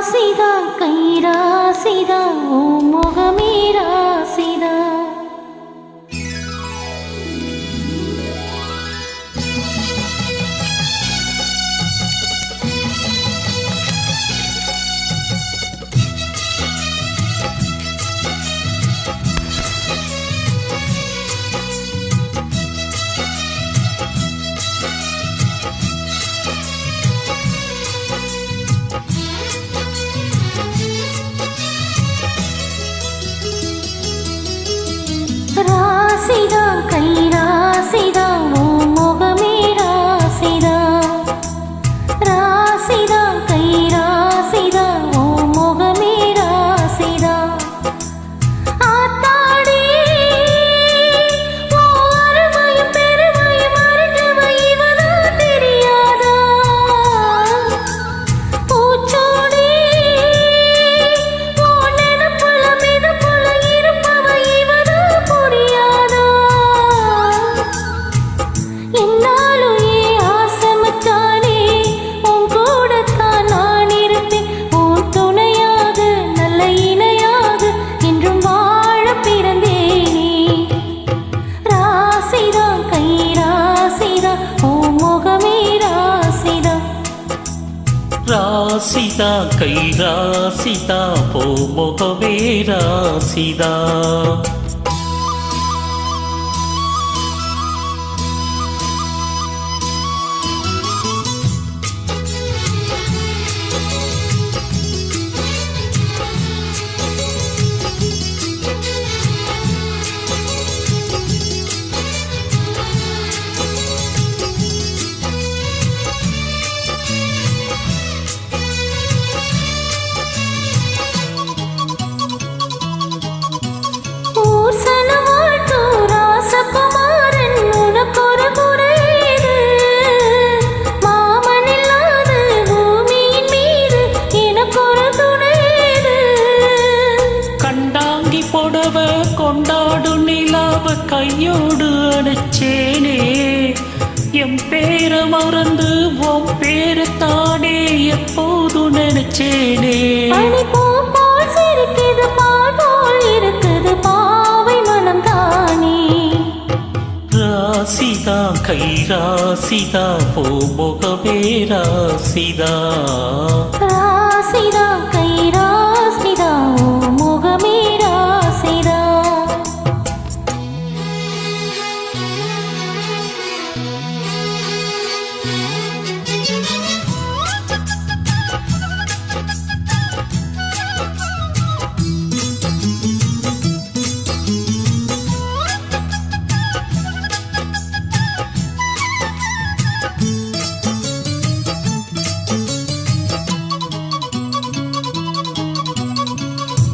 ராசிதா கை ராசிதா ஓ முகமே ராசிதா. ராசிதா கை ராசிதா ஓ முகமே ராசிதா. ராசிதா கை ராசிதா ஓ முகமே ராசிதா. ஆத்தாடி ஓ அருமையும் பெருமையும் அறிஞ்சவ இவனா தெரியாதா. பூச்சோடி ஓ நினப்புல மிதப்புல இருப்பவ இவனா புரியாதா. என்னாலும் ஏன் ஆசை மச்சானே உன் கூடத்தான் நான் இருப்பேன். உன் துணையாக நல்ல இணையாக என்றும் வாழ பிறந்தேனே. ராசிதா கை ராசிதா ஓ முகமே ராசிதா. ராசிதா கை ராசிதா போ முகமே ராசிதா. கொண்டாடு நிலாவ கையோடு அணைச்சேனே. என் பேர மறந்து உன் பேரத்தானே எப்போது நினைச்சேனே. ராசிதா கை ராசிதா போ முகமே ராசிதா. ராசிதா கை ராசிதா ஓ முகமே ராசிதா.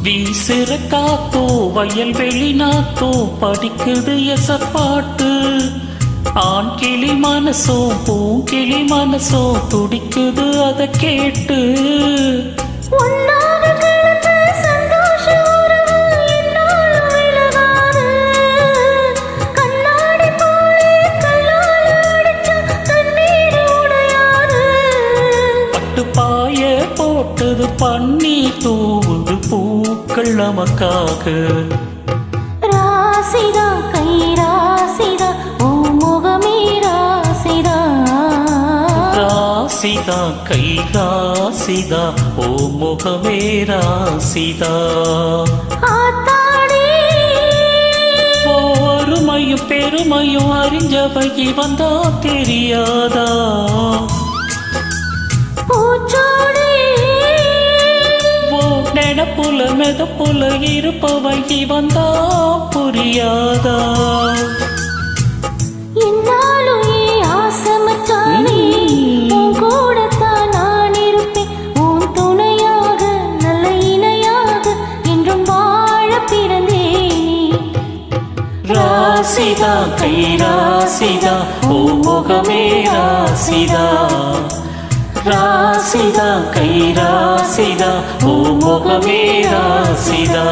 வீசுற காத்தோ வயல்வெளி நாத்தோ படிக்குது எசப்பாட்டு. ஆண் கிளி மனசோ பூங்கிளி மனசோ துடிக்குது அத கேட்டு. பட்டுப்பாய போட்டது பன்னீர் தூவுது பூக்கள் நமக்காக. ராசிதா கை ராசிதா ஓ முகமே ராசிதா. ராசிதா கை ராசிதா ஓ முகமே ராசிதா. ஆத்தாடி ஒருமையும் பெருமையும் அறிஞ்சவை வந்தா தெரியாதா. பூச்சோடி நெனப்புல மெதப்புல இருப்பவை வந்தா புரியாதா. என்னாலும் ஏன் ஆசை மச்சானே உன் கூடத்தான் நான் இருப்பேன். உன் துணையாக நல்ல இணையாக என்றும் வாழ பிறந்தேனே. ராசிதா கை ராசிதா ஓ முகமே ராசிதா. ராசிதா கை ராசிதா ஓ முகமே ராசிதா.